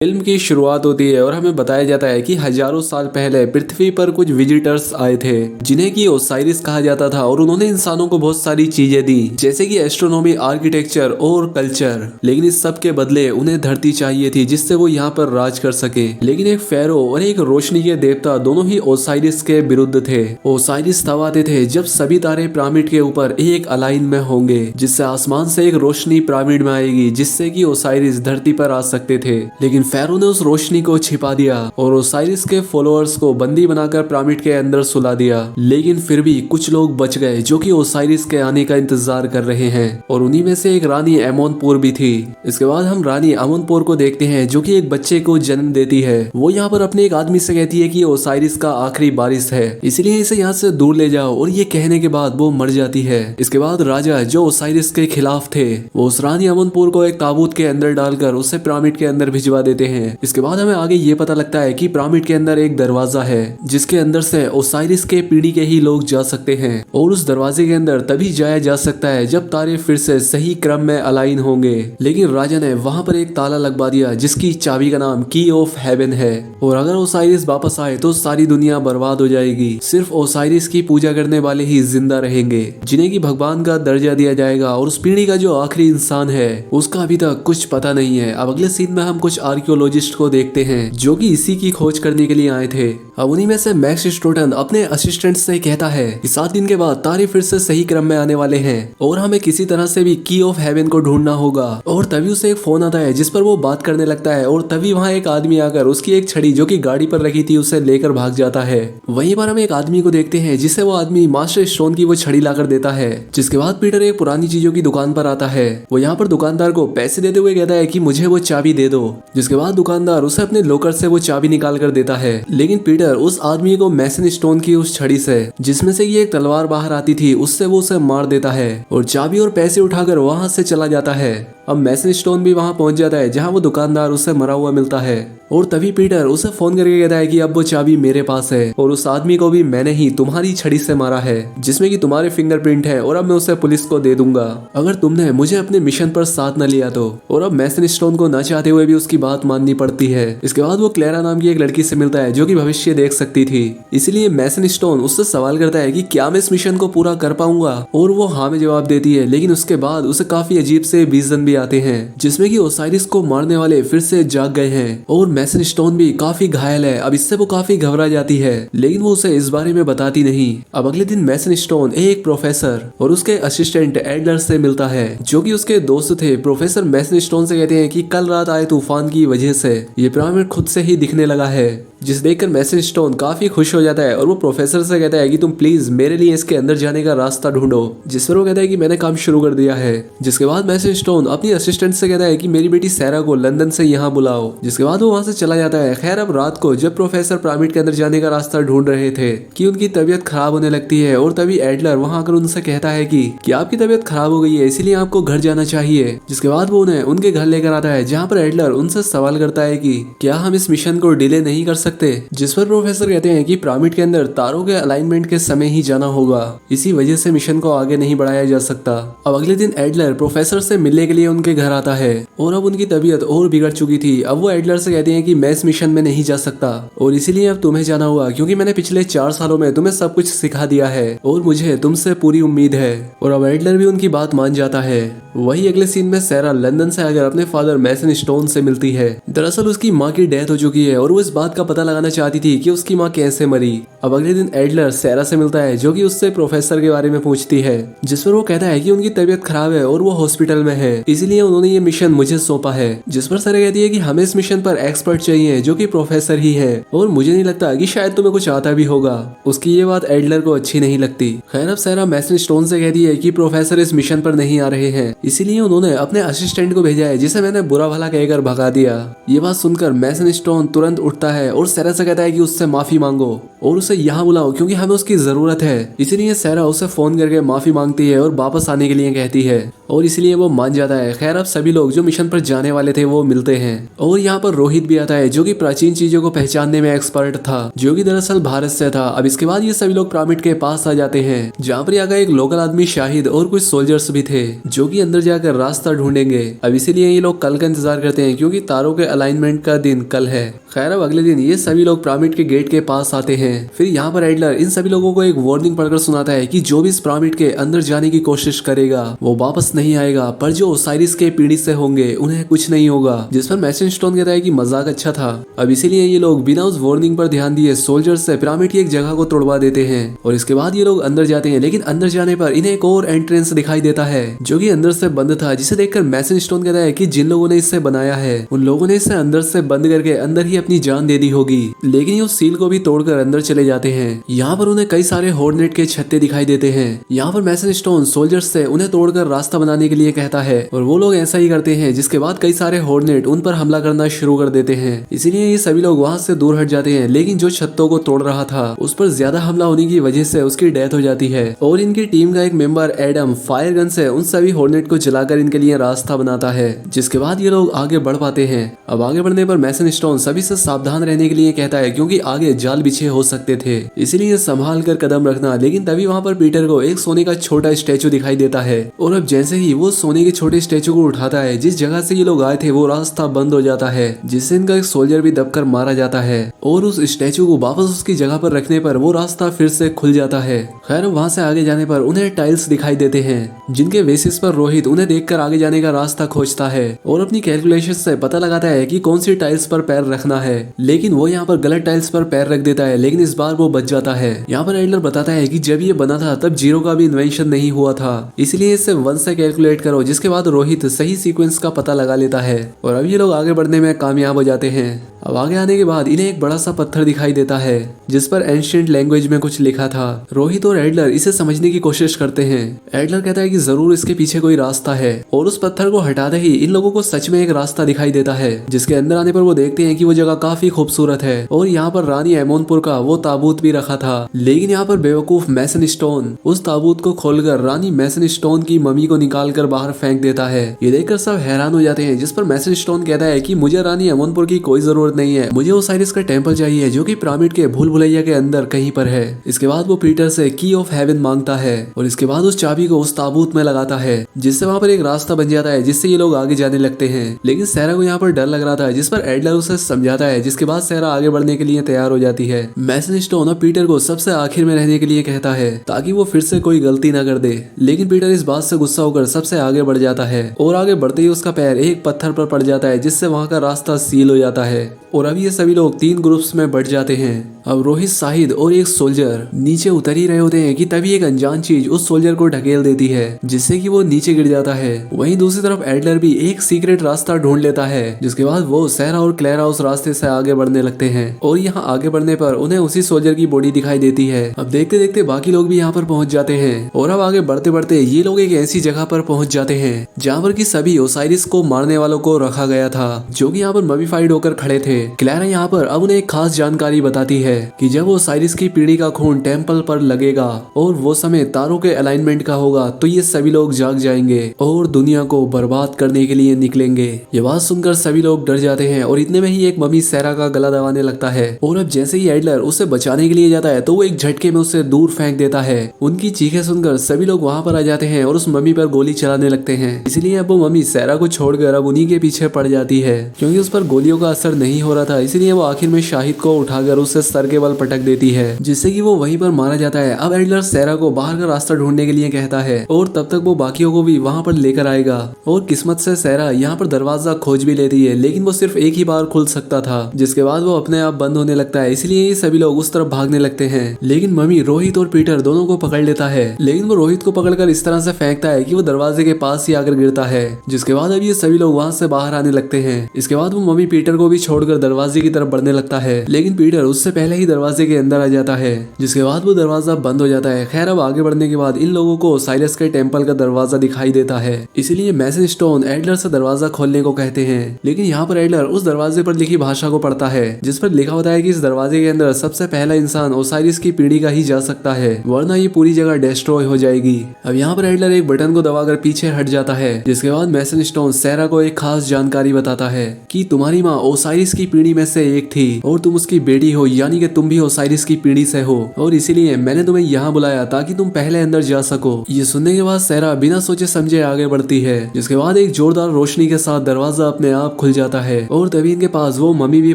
Film की शुरुआत होती है और हमें बताया जाता है कि हजारों साल पहले पृथ्वी पर कुछ विजिटर्स आए थे जिन्हें कि ओसाइरिस कहा जाता था और उन्होंने इंसानों को बहुत सारी चीजें दी जैसे कि एस्ट्रोनॉमी, आर्किटेक्चर और कल्चर। लेकिन इस सब के बदले उन्हें धरती चाहिए थी जिससे वो यहाँ पर राज कर सके। लेकिन एक फेरो और एक रोशनी के देवता दोनों ही ओसाइरिस के विरुद्ध थे। ओसाइरिस तब आते थे जब सभी तारे पिरामिड के ऊपर एक अलाइन में होंगे, जिससे आसमान से एक रोशनी पिरामिड में आएगी जिससे कि ओसाइरिस धरती पर आ सकते थे। लेकिन फेरो ने उस रोशनी को छिपा दिया और ओसाइरिस के फॉलोअर्स को बंदी बनाकर पिरामिड के अंदर सुला दिया। लेकिन फिर भी कुछ लोग बच गए जो कि ओसाइरिस के आने का इंतजार कर रहे हैं और उन्हीं में से एक रानी एमोनपुर भी थी। इसके बाद हम रानी एमोनपुर को देखते हैं जो कि एक बच्चे को जन्म देती है। वो यहाँ पर अपने एक आदमी से कहती है कि ओसाइरिस का आखिरी बारिश है, इसलिए इसे यहाँ से दूर ले जाओ, और ये कहने के बाद वो मर जाती है। इसके बाद राजा जो ओसाइरिस के खिलाफ थे वो उस रानी एमोनपुर को एक ताबूत के अंदर डालकर उसे पिरामिड के अंदर भिजवा देते हैं। इसके बाद हमें आगे ये पता लगता है कि पिरामिड के अंदर एक दरवाजा है जिसके अंदर से ओसाइरिस के पीढ़ी के ही लोग जा सकते हैं, और उस दरवाजे के अंदर तभी जाया जा सकता है जब तारे फिर से सही क्रम में अलाइन होंगे। लेकिन राजा ने वहां पर एक ताला लगवा दिया जिसकी चाबी का नाम की ऑफ हेवन है, और अगर ओसाइरिस वापस आए तो सारी दुनिया बर्बाद हो जाएगी। सिर्फ ओसाइरिस की पूजा करने वाले ही जिंदा रहेंगे जिन्हें की भगवान का दर्जा दिया जाएगा, और उस पीढ़ी का जो आखिरी इंसान है उसका अभी तक कुछ पता नहीं है। अब अगले सीन में हम कुछ आर्कियोलॉजिस्ट को देखते हैं जो कि इसी की खोज करने के लिए आए थे। अब उन्हीं में से मैक्स स्टोटन अपने असिस्टेंट से कहता है कि 7 दिन के बाद तारे फिर से सही क्रम में आने वाले हैं और हमें किसी तरह से भी की ऑफ हेवन को ढूंढना होगा। और तभी उसे एक फोन आता है जिस पर वो बात करने लगता है, और तभी वहाँ एक आदमी आकर उसकी एक छड़ी जो कि गाड़ी पर रखी थी उसे लेकर भाग जाता है। वहीं पर हम एक आदमी को देखते हैं जिसे वो आदमी मास्टर स्टोन की वो छड़ी लाकर देता है। जिसके बाद पीटर एक पुरानी चीजों की दुकान पर आता है। वो यहाँ पर दुकानदार को पैसे देते हुए कहता है कि मुझे वो चाबी दे दो। जिसके बाद दुकानदार उसे अपने लोकर से वो चाबी निकाल कर देता है। लेकिन पीटर उस आदमी को मैसन स्टोन की उस छड़ी से जिसमें से ये एक तलवार बाहर आती थी उससे वो उसे मार देता है और चाबी और पैसे उठाकर वहां से चला जाता है। अब मैसन स्टोन भी वहां पहुंच जाता है जहां वो दुकानदार उसे मरा हुआ मिलता है, और तभी पीटर उसे फोन करके कहता है कि अब वो चाबी मेरे पास है और उस आदमी को भी मैंने ही तुम्हारी छड़ी से मारा है जिसमें कि तुम्हारे फिंगरप्रिंट है, और अब मैं उसे पुलिस को दे दूंगा अगर तुमने मुझे अपने मिशन पर साथ न लिया तो। और अब मैसन स्टोन को न चाहते हुए भी उसकी बात माननी पड़ती है। इसके बाद वो क्लेरा नाम की एक लड़की से मिलता है जो कि भविष्य देख सकती थी, इसलिए मैसन स्टोन उससे सवाल करता है कि क्या मैं इस मिशन को पूरा कर पाऊंगा, और वो हाँ में जवाब देती है। लेकिन उसके बाद उसे काफी अजीब से विजन भी आते हैं जिसमें कि ओसाइरिस को मारने वाले फिर से जाग गए हैं, और मैसन स्टोन भी काफी घायल है। अब इससे वो काफी घबरा जाती है लेकिन वो उसे इस बारे में बताती नहीं। अब अगले दिन मैसन स्टोन एक प्रोफेसर और उसके असिस्टेंट एडलर से मिलता है जो कि उसके दोस्त थे। प्रोफेसर मैसन स्टोन से कहते हैं कि कल रात आए तूफान की वजह से ये पिरामिड खुद से ही दिखने लगा है, जिस देखकर मैसन स्टोन काफी खुश हो जाता है और वो प्रोफेसर से कहता है कि तुम प्लीज मेरे लिए इसके अंदर जाने का रास्ता ढूंढो। जिस पर वो कहता है कि मैंने काम शुरू कर दिया है। जिसके बाद मैसन स्टोन अपनी असिस्टेंट से कहता है कि मेरी बेटी सैरा को लंदन से यहाँ बुलाओ। जिसके बाद वो वहां से चला जाता है। खैर अब रात को जब प्रोफेसर पिरामिड के अंदर जाने का रास्ता ढूंढ रहे थे कि उनकी तबीयत खराब होने लगती है, और तभी एडलर वहां आकर उनसे कहता है कि आपकी तबीयत खराब हो गई है इसीलिए आपको घर जाना चाहिए। जिसके बाद वो उन्हें उनके घर लेकर आता है जहाँ पर एडलर उनसे सवाल करता है कि क्या हम इस मिशन को डिले नहीं कर सकते। जिस पर प्रोफेसर कहते हैं कि पिरामिड के अंदर तारों के अलाइनमेंट के समय ही जाना होगा, इसी वजह से मिशन को आगे नहीं बढ़ाया जा सकता। अब अगले दिन एडलर प्रोफेसर से मिलने के लिए उनके घर आता है, और अब उनकी तबीयत और बिगड़ चुकी थी। अब वो एडलर से कहते हैं कि मैं इस मिशन में नहीं जा सकता और इसीलिए अब तुम्हें जाना हुआ, क्योंकि मैंने पिछले 4 सालों में तुम्हें सब कुछ सिखा दिया है और मुझे तुमसे पूरी उम्मीद है। और अब एडलर भी उनकी बात मान जाता है। वही अगले सीन में सैरा लंदन से आकर अपने फादर मैसन स्टोन से मिलती है। दरअसल उसकी माँ की डेथ हो चुकी है और वो इस बात का पता लगाना चाहती थी कि उसकी माँ कैसे मरी। अब अगले दिन एडलर सैरा से मिलता है जो कि उससे प्रोफेसर के बारे में पूछती है, जिस पर वो कहता है कि उनकी तबीयत खराब है और वो हॉस्पिटल में है, इसलिए उन्होंने ये मिशन मुझे सौंपा है। जिस पर सैरा कहती है कि हमें इस मिशन पर एक्सपर्ट चाहिए जो कि प्रोफेसर ही है, और मुझे नहीं लगता कि शायद तुम्हें कुछ आता भी होगा। उसकी ये बात एडलर को अच्छी नहीं लगती। खैर अब सैरा मैसन स्टोन से कहती है कि प्रोफेसर इस मिशन पर नहीं आ रहे हैं, इसीलिए उन्होंने अपने असिस्टेंट को भेजा है जिसे मैंने बुरा भला कहकर भगा दिया। ये बात सुनकर मैसन स्टोन तुरंत उठता है और सैरा से कहता है कि उससे माफी मांगो, और उसे उसे यहाँ बुलाओ क्योंकि हमें उसकी जरूरत है। इसीलिए सैरा उसे फोन करके माफी मांगती है और वापस आने के लिए कहती है और इसलिए वो मान जाता है। खैर अब सभी लोग जो मिशन पर जाने वाले थे वो मिलते हैं और यहाँ पर रोहित भी आता है जो कि प्राचीन चीजों को पहचानने में एक्सपर्ट था, जो कि दरअसल भारत से था। अब इसके बाद ये सभी लोग पिरामिड के पास आ जाते हैं जहाँ पर यहाँ एक लोकल आदमी शाहिद और कुछ सोल्जर्स भी थे जो कि अंदर जाकर रास्ता ढूंढेंगे। अब इसीलिए ये लोग कल का इंतजार करते हैं क्योंकि तारों के अलाइनमेंट का दिन कल है। खैर अब अगले दिन ये सभी लोग पिरामिड के गेट के पास आते हैं। फिर यहाँ पर एडलर इन सभी लोगों को एक वार्निंग पढ़कर सुनाता है कि जो भी इस पिरामिड के अंदर जाने की कोशिश करेगा वो वापस नहीं आएगा, पर जो ओसाइरिस के पीढ़ी से होंगे उन्हें कुछ नहीं होगा। जिस पर मैसेज स्टोन कहता है कि मजाक अच्छा था। अब इसीलिए ये लोग बिना उस वार्निंग पर ध्यान दिए सोल्जर्स से पिरामिड की एक जगह को तोड़वा देते हैं और इसके बाद ये लोग अंदर जाते हैं। लेकिन अंदर जाने पर इन्हें एक और एंट्रेंस दिखाई देता है जो कि अंदर से बंद था, जिसे देखकर मैसेज स्टोन कहता है कि जिन लोगों ने इसे बनाया है उन लोगों ने इसे अंदर से बंद करके अंदर ही अपनी जान दे दी होगी। लेकिन ये उस सील को भी तोड़कर अंदर चले जाते हैं। यहाँ पर उन्हें कई सारे हॉर्नेट के छत्ते दिखाई देते हैं। यहाँ पर मैसेज स्टोन सोल्जर्स से उन्हें तोड़कर रास्ता बनाने के लिए कहता है और वो लोग ऐसा ही करते हैं, जिसके बाद कई सारे हॉर्नेट उन पर हमला करना शुरू कर देते हैं। इसीलिए ये सभी लोग वहाँ से दूर हट जाते हैं। लेकिन जो छत्तों को तोड़ रहा था उस पर ज्यादा हमला होने की वजह से उसकी डेथ हो जाती है और इनकी टीम का एक मेंबर एडम फायर गन से उन सभी हॉर्नेट को जलाकर इनके लिए रास्ता बनाता है, जिसके बाद ये लोग आगे बढ़ पाते हैं। अब आगे बढ़ने पर मैसेज स्टोन सभी से सावधान रहने के लिए कहता है क्योंकि आगे जाल बिछे हो सकते थे, इसीलिए संभाल कर कदम रखना। लेकिन तभी वहाँ पर पीटर को एक सोने का छोटा स्टैचू दिखाई देता है और अब जैसे ही वो सोने के छोटे स्टैचू को उठाता है, जिस जगह से ये लोग आए थे वो रास्ता बंद हो जाता है, जिससे इनका एक सोल्जर भी दबकर मारा जाता है और उस स्टैचू को वापस उसकी जगह पर रखने पर वो रास्ता फिर से खुल जाता है। खैर वहाँ से आगे जाने पर उन्हें टाइल्स दिखाई देते हैं जिनके बेसिस पर रोहित उन्हें देखकर आगे जाने का रास्ता खोजता है और अपनी कैलकुलेशन से पता लगाता है कि कौन सी टाइल्स पर पैर रखना है। लेकिन वो यहाँ पर गलत टाइल्स पर पैर रख देता है, लेकिन इस बार वो बच जाता है। यहाँ पर एडलर बताता है कि जब ये बना था तब जीरो का भी इन्वेंशन नहीं हुआ था, इसलिए इसे 1 से कैलकुलेट करो। जिसके बाद रोहित सही सीक्वेंस का पता लगा लेता है और अब ये लोग आगे बढ़ने में कामयाब हो जाते हैं। अब आगे आने के बाद इन्हें एक बड़ा सा पत्थर दिखाई देता है जिस पर एंशिएंट लैंग्वेज में कुछ लिखा था। रोहित और एडलर इसे समझने की कोशिश करते हैं। एडलर कहता है कि जरूर इसके पीछे कोई रास्ता है और उस पत्थर को हटाते ही इन लोगों को सच में एक रास्ता दिखाई देता है, जिसके अंदर आने पर वो देखते हैं कि वो जगह काफी खूबसूरत है और यहाँ पर रानी एमोनपुर का वो ताबूत भी रखा था। लेकिन यहाँ पर बेवकूफ मैसन स्टोन उस ताबूत को खोलकर रानी मैसन स्टोन की मम्मी को निकाल कर बाहर फेंक देता है। ये देखकर सब हैरान हो जाते हैं, जिस पर मैसन स्टोन कहता है कि मुझे रानी एमोनपुर की कोई जरूरत नहीं है, मुझे ओसाइरिस का टेंपल चाहिए जो कि पिरामिड के भूल भुलैया के अंदर कहीं पर है। इसके बाद वो पीटर से की ऑफ हेवन मांगता है और इसके बाद उस चाबी को उस ताबूत में लगाता है, जिससे वहाँ पर एक रास्ता बन जाता है जिससे ये लोग आगे जाने लगते हैं। लेकिन सैरा को यहाँ पर डर लग रहा था, जिस पर एडलर उसे समझाता है, जिसके बाद सैरा आगे बढ़ने के लिए तैयार हो जाती है। मैसन स्टोन और पीटर को सबसे आखिर में रहने के लिए कहता है ताकि वो फिर से कोई गलती ना कर दे। लेकिन पीटर इस बात से गुस्सा होकर सबसे आगे बढ़ जाता है और आगे बढ़ते ही उसका पैर एक पत्थर पर पड़ जाता है, जिससे वहाँ का रास्ता सील हो जाता है और अब ये सभी लोग 3 ग्रुप्स में बढ़ जाते हैं। अब रोहित, शाहिद और एक सोल्जर नीचे उतर ही रहे होते हैं कि तभी एक अनजान चीज उस सोल्जर को ढकेल देती है, जिससे कि वो नीचे गिर जाता है। वहीं दूसरी तरफ एडलर भी एक सीक्रेट रास्ता ढूंढ लेता है, जिसके बाद वो सैरा और क्लेरा उस रास्ते से आगे बढ़ने लगते हैं और यहाँ आगे बढ़ने पर उन्हें उसी सोल्जर की बॉडी दिखाई देती है। अब देखते देखते बाकी लोग भी यहाँ पर पहुंच जाते हैं और अब आगे बढ़ते बढ़ते ये लोग एक ऐसी जगह पर पहुंच जाते हैं जहाँ पर की सभी ओसाइरिस को मारने वालों को रखा गया था, जो की यहाँ पर ममीफाइड होकर खड़े थे। क्लेरा यहाँ पर अब उन्हें एक खास जानकारी बताती है कि जब ओसाइरिस की पीढ़ी का खून टेम्पल पर लगेगा और वो समय तारों के अलाइनमेंट का होगा, तो ये सभी लोग जाग जाएंगे और दुनिया को बर्बाद करने के लिए निकलेंगे। ये बात सुनकर सभी लोग डर जाते हैं और इतने में ही एक मम्मी सैरा का गला दबाने लगता है और अब जैसे ही एडलर उसे बचाने के लिए जाता है तो वो एक झटके में उसे दूर फेंक देता है। उनकी चीखें सुनकर सभी लोग वहाँ पर आ जाते हैं और उस मम्मी पर गोली चलाने लगते हैं। इसलिए अब वो मम्मी सैरा को छोड़कर अब उन्हीं के पीछे पड़ जाती है, क्योंकि उस पर गोलियों का असर नहीं हो रहा था। इसलिए वो आखिर में शाहिद को उठाकर उससे सर के बल पटक देती है, जिससे कि वो वहीं पर मारा जाता है। अब एडलर सैरा को बाहर का रास्ता ढूंढने के लिए कहता है और तब तक वो बाकियों को भी वहाँ पर लेकर आएगा और किस्मत से सैरा यहाँ पर दरवाजा खोज भी लेती है, लेकिन वो सिर्फ एक ही बार खुल सकता था, जिसके बाद वो अपने आप बंद होने लगता है। इसलिए ये सभी लोग उस तरफ भागने लगते हैं। लेकिन मम्मी रोहित और पीटर दोनों को पकड़ लेता है, लेकिन वो रोहित को पकड़कर इस तरह से फेंकता है कि वो दरवाजे के पास ही आकर गिरता है, जिसके बाद अब ये सभी लोग वहाँ से बाहर आने लगते हैं। इसके बाद वो मम्मी पीटर को भी छोड़कर दरवाजे की तरफ बढ़ने लगता है, लेकिन पीटर उससे पहले ही दरवाजे के अंदर आ जाता है, जिसके बाद वो दरवाजा बंद हो जाता है। खैर अब आगे बढ़ने के बाद इन लोगों को ओसाइरस के टेम्पल का दरवाजा दिखाई देता है, इसीलिए मैसन स्टोन एडलर से दरवाजा खोलने को कहते हैं। लेकिन यहाँ पर एडलर उस दरवाजे पर लिखी भाषा को पढ़ता है, जिस पर लिखा होता है कि इस दरवाजे के अंदर सबसे पहला इंसान ओसाइरिस की पीढ़ी का ही जा सकता है, वरना ये पूरी जगह डिस्ट्रॉय हो जाएगी। अब यहाँ पर एडलर एक बटन को दबाकर पीछे हट जाता है, जिसके बाद मैसन स्टोन सैरा को एक खास जानकारी बताता है कि तुम्हारी माँ ओसाइरिस की पीढ़ी में से एक थी और तुम उसकी बेटी हो, यानी कि तुम भी ओसाइरिस की पीढ़ी से हो, और इसीलिए मैंने तुम्हें यहाँ बुलाया ताकि तुम पहले अंदर जा सको। ये सुनने के बाद सैरा बिना सोचे समझे आगे बढ़ती है, जिसके बाद एक जोरदार रोशनी के साथ दरवाजा अपने आप खुल जाता है और तभी इनके पास वो मम्मी भी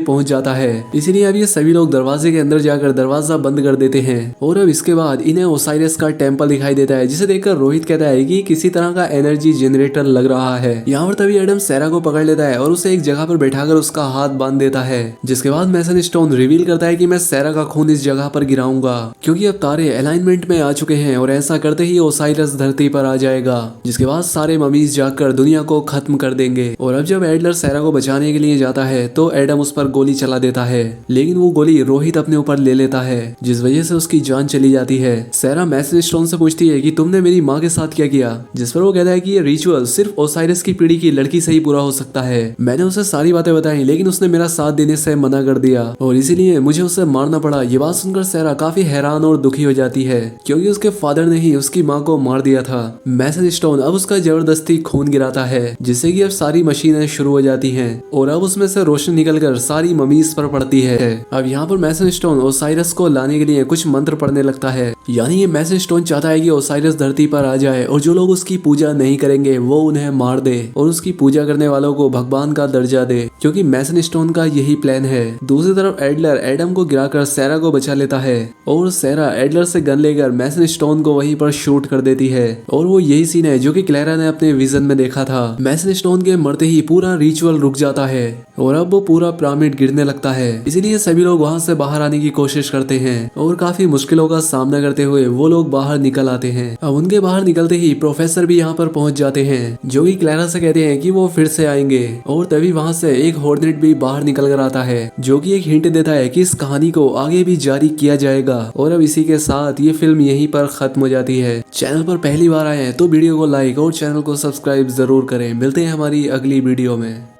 पहुंच जाता है। इसीलिए अब ये सभी लोग दरवाजे के अंदर जाकर दरवाजा बंद कर देते हैं और अब इसके बाद इन्हें ओसाइरस का टेम्पल दिखाई देता है, जिसे देखकर रोहित कहता है कि किसी तरह का एनर्जी जनरेटर लग रहा है। यहाँ पर तभी एडम सैरा को पकड़ लेता है और उसे एक जगह पर बैठाकर उसका हाथ बांध देता है, जिसके बाद मैसन स्टोन रिवील करता है कि मैं सैरा का खून इस जगह पर गिराऊंगा, क्योंकि अब तारे अलाइनमेंट में आ चुके हैं और ऐसा करते ही ओसाइरस धरती पर आ जाएगा, जिसके बाद सारे ममीज जाकर दुनिया को खत्म कर देंगे। और अब जब एडलर सैरा को बचाने के लिए जाता है तो एडम उस पर गोली चला देता है, लेकिन वो गोली रोहित अपने ऊपर ले लेता है, जिस वजह से उसकी जान चली जाती है। सैरा मैसन स्टोन से पूछती है कि तुमने मेरी माँ के साथ क्या किया, जिस पर वो कहता है कि ये रिचुअल सिर्फ ओसाइरस की पीढ़ी की लड़की से ही पूरा हो सकता है। मैंने उसे सारी बातें बताई, लेकिन उसने मेरा साथ देने से मना कर दिया और इसीलिए मुझे उसे मारना पड़ा। ये बात सुनकर सैरा काफी हैरान और दुखी हो जाती है, क्योंकि उसके फादर ने ही उसकी माँ को मार दिया था। मैसन स्टोन अब उसका जबरदस्ती खून गिराता है, जिससे कि अब सारी मशीनें शुरू हो जाती हैं और अब उसमें से रोशनी निकलकर सारी ममीज पर पड़ती है। अब यहाँ पर मैसन स्टोन ओसाइरस को लाने के लिए कुछ मंत्र पढ़ने लगता है, यानी ये मैसन स्टोन चाहता है कि ओसाइरस धरती पर आ जाए और जो लोग उसकी पूजा नहीं करेंगे वो उन्हें मार दे और उसकी पूजा करने वालों को भगवान का दर्जा दे, क्योंकि मैसन स्टोन का यही प्लान है। दूसरी तरफ एडलर एडम को गिराकर सैरा को बचा लेता है और सैरा एडलर से गन लेकर मैसन स्टोन को वहीं पर शूट कर देती है और वो यही सीन है जो कि क्लैरा ने अपने विजन में देखा था। मैसन स्टोन के मरते ही पूरा रिचुअल रुक जाता है और अब वो पूरा पिरामिड गिरने लगता है, इसीलिए सभी लोग वहां से बाहर आने की कोशिश करते हैं और काफी मुश्किलों का सामना करते हुए वो लोग बाहर निकल आते हैं। अब उनके बाहर निकलते ही प्रोफेसर भी यहाँ पर पहुंच जाते हैं, जो कि क्लैरा से कहते हैं कि वो फिर से आएंगे और तभी वहां से एक हॉर्नेट भी बाहर निकल कर आता है, जो कि एक हिंट देता है कि इस कहानी को आगे भी जारी किया जाएगा। और अब इसी के साथ ये फिल्म यहीं पर खत्म हो जाती है। चैनल पर पहली बार आए हैं तो वीडियो को लाइक और चैनल को सब्सक्राइब जरूर करें। मिलते हैं हमारी अगली वीडियो में।